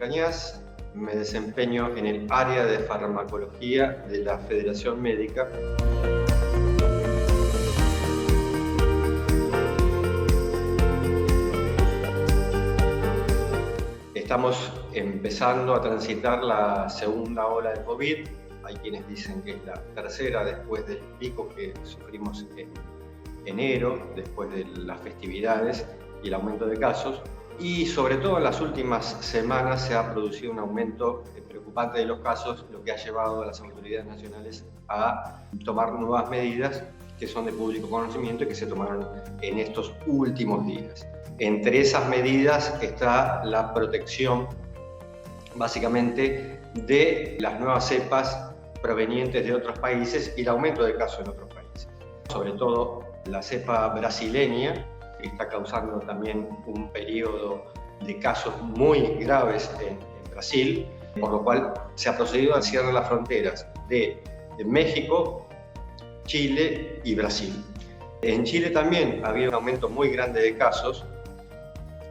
Cañas, me desempeño en el área de farmacología de la Federación Médica. Estamos empezando a transitar la segunda ola de COVID. Hay quienes dicen que es la tercera después del pico que sufrimos en enero, después de las festividades y el aumento de casos. Y sobre todo en las últimas semanas se ha producido un aumento preocupante de los casos, lo que ha llevado a las autoridades nacionales a tomar nuevas medidas que son de público conocimiento y que se tomaron en estos últimos días. Entre esas medidas está la protección, básicamente, de las nuevas cepas provenientes de otros países y el aumento de casos en otros países. Sobre todo la cepa brasileña, que está causando también un periodo de casos muy graves en Brasil, por lo cual se ha procedido al cierre de las fronteras de México, Chile y Brasil. En Chile también había un aumento muy grande de casos,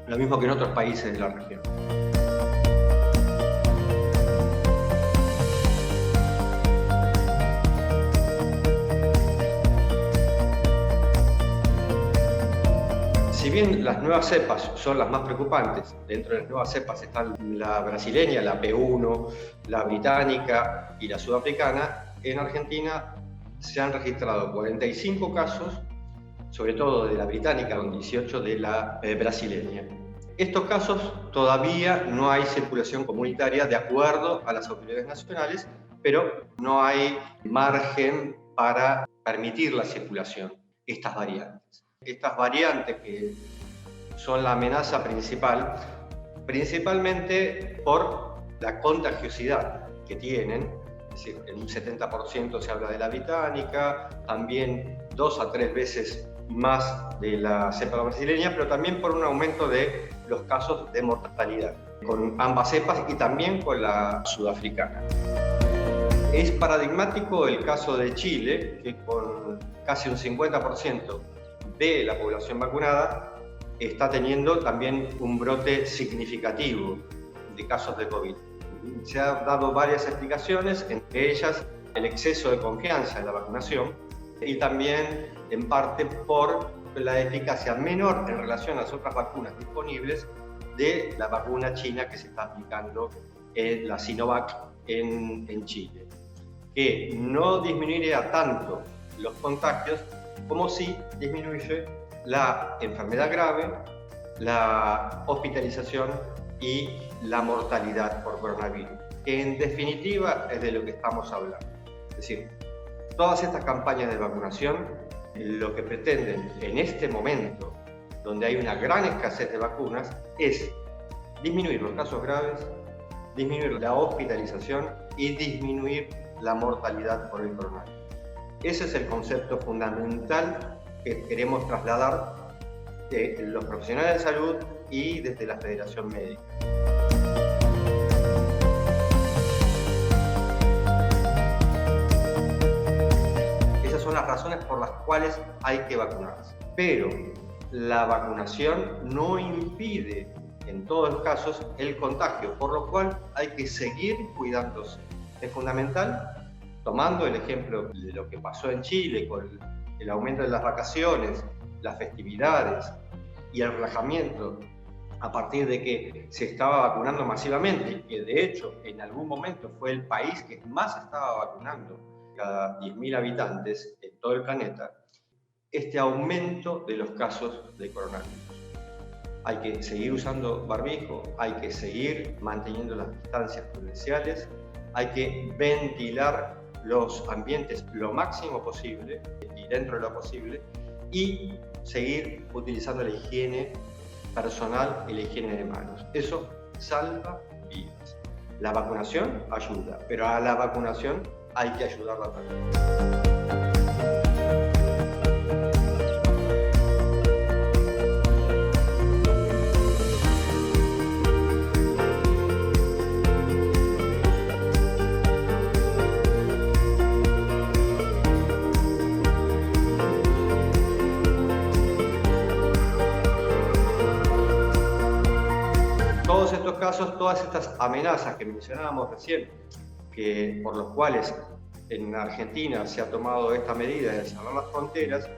lo mismo que en otros países de la región. Si bien las nuevas cepas son las más preocupantes, dentro de las nuevas cepas están la brasileña, la P1, la británica y la sudafricana, en Argentina se han registrado 45 casos, sobre todo de la británica, con 18 de la brasileña. Estos casos todavía no hay circulación comunitaria de acuerdo a las autoridades nacionales, pero no hay margen para permitir la circulación de estas variantes. Estas variantes que son la amenaza principal, principalmente por la contagiosidad que tienen, es decir, en un 70% se habla de la británica, también 2 a 3 veces más de la cepa brasileña, pero también por un aumento de los casos de mortalidad con ambas cepas y también con la sudafricana. Es paradigmático el caso de Chile, que con casi un 50% de la población vacunada está teniendo también un brote significativo de casos de COVID. Se han dado varias explicaciones, entre ellas el exceso de confianza en la vacunación y también en parte por la eficacia menor en relación a las otras vacunas disponibles de la vacuna china que se está aplicando en la Sinovac en Chile, que no disminuiría tanto los contagios como sí disminuye la enfermedad grave, la hospitalización y la mortalidad por coronavirus, que en definitiva es de lo que estamos hablando. Es decir, todas estas campañas de vacunación lo que pretenden en este momento, donde hay una gran escasez de vacunas, es disminuir los casos graves, disminuir la hospitalización y disminuir la mortalidad por el coronavirus. Ese es el concepto fundamental que queremos trasladar de los profesionales de salud y desde la Federación Médica. Esas son las razones por las cuales hay que vacunarse. Pero la vacunación no impide en todos los casos el contagio, por lo cual hay que seguir cuidándose. Es fundamental, tomando el ejemplo de lo que pasó en Chile con el aumento de las vacaciones, las festividades y el relajamiento a partir de que se estaba vacunando masivamente y que de hecho en algún momento fue el país que más estaba vacunando cada 10.000 habitantes en todo el planeta, este aumento de los casos de coronavirus. Hay que seguir usando barbijo, hay que seguir manteniendo las distancias prudenciales, hay que ventilar los ambientes lo máximo posible y dentro de lo posible y seguir utilizando la higiene personal y la higiene de manos. Eso salva vidas. La vacunación ayuda, pero a la vacunación hay que ayudarla también. Todos estos casos, todas estas amenazas que mencionábamos recién, por los cuales en Argentina se ha tomado esta medida de cerrar las fronteras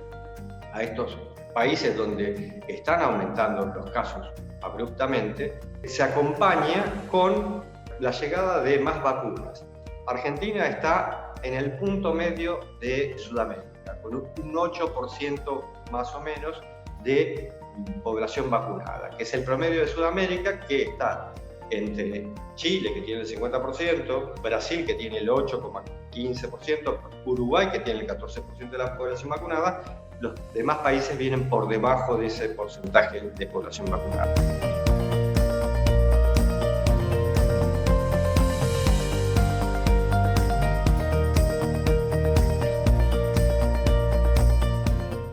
a estos países donde están aumentando los casos abruptamente, se acompaña con la llegada de más vacunas. Argentina está en el punto medio de Sudamérica, con un 8% más o menos de población vacunada, que es el promedio de Sudamérica, que está entre Chile, que tiene el 50%, Brasil, que tiene el 8,15%, Uruguay, que tiene el 14% de la población vacunada. Los demás países vienen por debajo de ese porcentaje de población vacunada.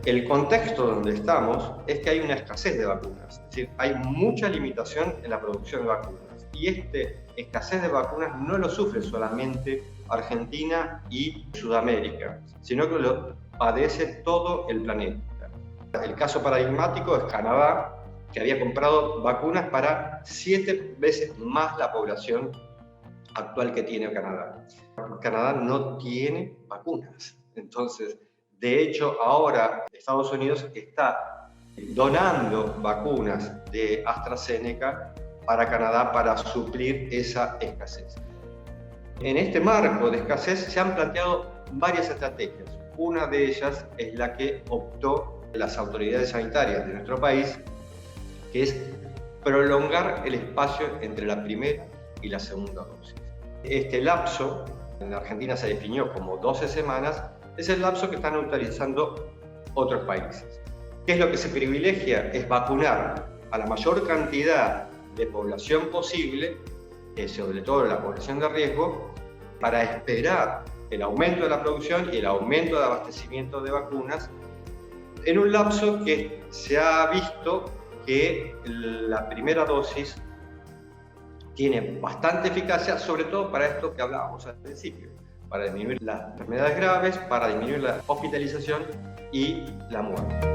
El contexto donde estamos es que hay una escasez de vacunas, es decir, hay mucha limitación en la producción de vacunas. Y esta escasez de vacunas no lo sufre solamente Argentina y Sudamérica, sino que lo padece todo el planeta. El caso paradigmático es Canadá, que había comprado vacunas para 7 veces más la población actual que tiene Canadá. Canadá no tiene vacunas, entonces, de hecho, ahora Estados Unidos está donando vacunas de AstraZeneca para Canadá para suplir esa escasez. En este marco de escasez se han planteado varias estrategias. Una de ellas es la que optó las autoridades sanitarias de nuestro país, que es prolongar el espacio entre la primera y la segunda dosis. Este lapso, en Argentina se definió como 12 semanas, es el lapso que están utilizando otros países. ¿Qué es lo que se privilegia? Es vacunar a la mayor cantidad de población posible, sobre todo la población de riesgo, para esperar el aumento de la producción y el aumento de abastecimiento de vacunas en un lapso que se ha visto que la primera dosis tiene bastante eficacia, sobre todo para esto que hablábamos al principio, para disminuir las enfermedades graves, para disminuir la hospitalización y la muerte.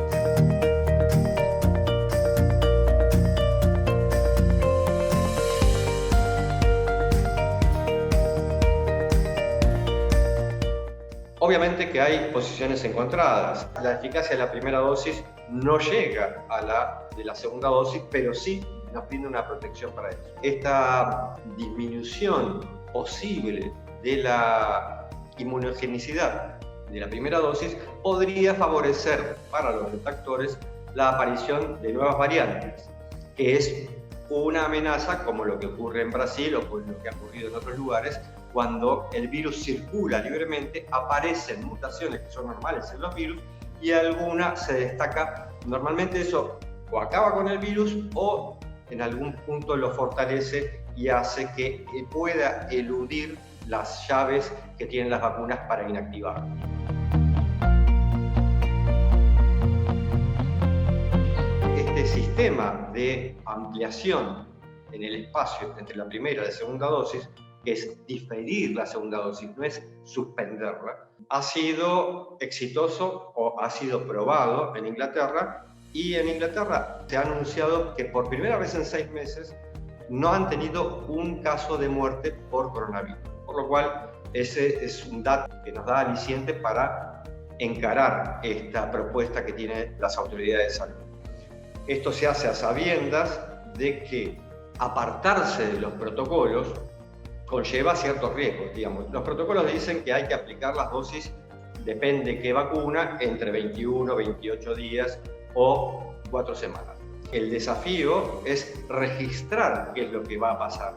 Obviamente que hay posiciones encontradas. La eficacia de la primera dosis no llega a la de la segunda dosis, pero sí nos brinda una protección para eso. Esta disminución posible de la inmunogenicidad de la primera dosis podría favorecer para los detractores la aparición de nuevas variantes, que es una amenaza como lo que ocurre en Brasil o pues lo que ha ocurrido en otros lugares. Cuando el virus circula libremente, aparecen mutaciones que son normales en los virus y alguna se destaca. Normalmente eso o acaba con el virus o en algún punto lo fortalece y hace que pueda eludir las llaves que tienen las vacunas para inactivarlo. Este sistema de ampliación en el espacio entre la primera y la segunda dosis, que es diferir la segunda dosis, no es suspenderla, ha sido exitoso o ha sido probado en Inglaterra, y en Inglaterra se ha anunciado que por primera vez en 6 meses no han tenido un caso de muerte por coronavirus, por lo cual ese es un dato que nos da aliciente para encarar esta propuesta que tienen las autoridades de salud. Esto se hace a sabiendas de que apartarse de los protocolos conlleva ciertos riesgos, digamos. Los protocolos dicen que hay que aplicar las dosis, depende qué vacuna, entre 21, 28 días o 4 semanas. El desafío es registrar qué es lo que va a pasar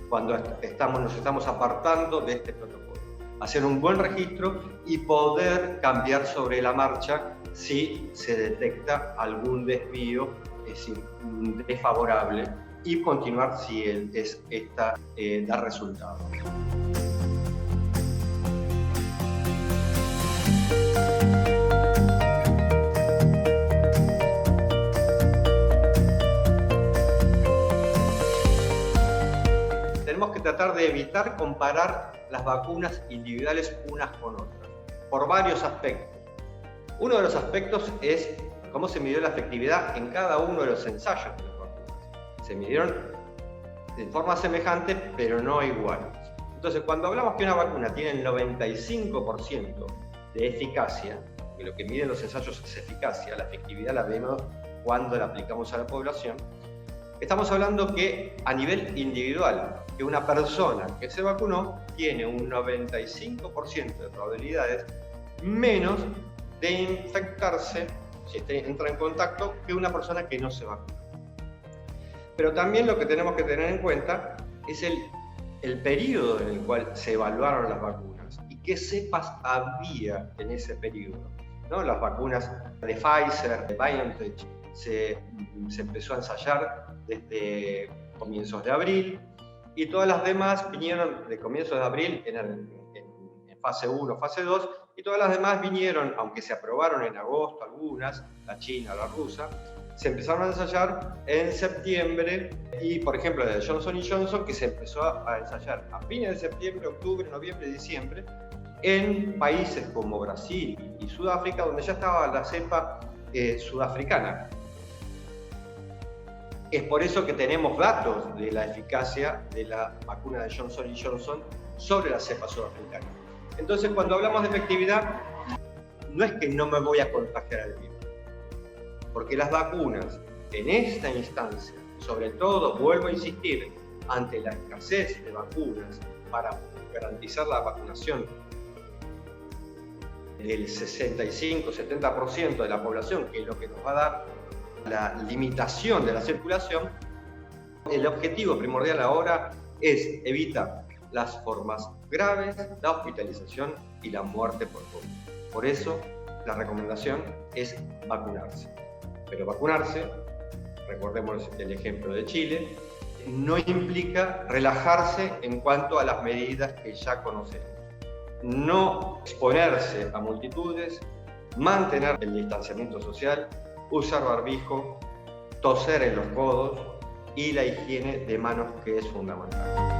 cuando nos estamos apartando de este protocolo. Hacer un buen registro y poder cambiar sobre la marcha si se detecta algún desvío, es decir, desfavorable, y continuar si esta da resultado. Tenemos que tratar de evitar comparar las vacunas individuales unas con otras, por varios aspectos. Uno de los aspectos es cómo se midió la efectividad en cada uno de los ensayos de las vacunas. Se midieron de forma semejante, pero no igual. Entonces, cuando hablamos que una vacuna tiene el 95% de eficacia, que lo que miden los ensayos es eficacia, la efectividad la vemos cuando la aplicamos a la población, estamos hablando que a nivel individual, que una persona que se vacunó tiene un 95% de probabilidades menos de infectarse si entra en contacto que una persona que no se vacunó. Pero también lo que tenemos que tener en cuenta es el periodo en el cual se evaluaron las vacunas y qué cepas había en ese periodo, ¿no? Las vacunas de Pfizer, de BioNTech, se empezó a ensayar desde comienzos de abril y todas las demás vinieron de comienzos de abril en fase 1, fase 2, y todas las demás vinieron, aunque se aprobaron en agosto algunas, la china, la rusa, se empezaron a ensayar en septiembre, y por ejemplo de Johnson & Johnson, que se empezó a ensayar a fines de septiembre, octubre, noviembre, diciembre, en países como Brasil y Sudáfrica, donde ya estaba la cepa sudafricana. Es por eso que tenemos datos de la eficacia de la vacuna de Johnson & Johnson sobre la cepa sudafricana. Entonces, cuando hablamos de efectividad, no es que no me voy a contagiar al virus, porque las vacunas en esta instancia, sobre todo, vuelvo a insistir, ante la escasez de vacunas para garantizar la vacunación del 65-70% de la población, que es lo que nos va a dar la limitación de la circulación, el objetivo primordial ahora es evitar las formas graves, la hospitalización y la muerte por COVID. Por eso, la recomendación es vacunarse. Pero vacunarse, recordemos el ejemplo de Chile, no implica relajarse en cuanto a las medidas que ya conocemos. No exponerse a multitudes, mantener el distanciamiento social, usar barbijo, toser en los codos y la higiene de manos, que es fundamental.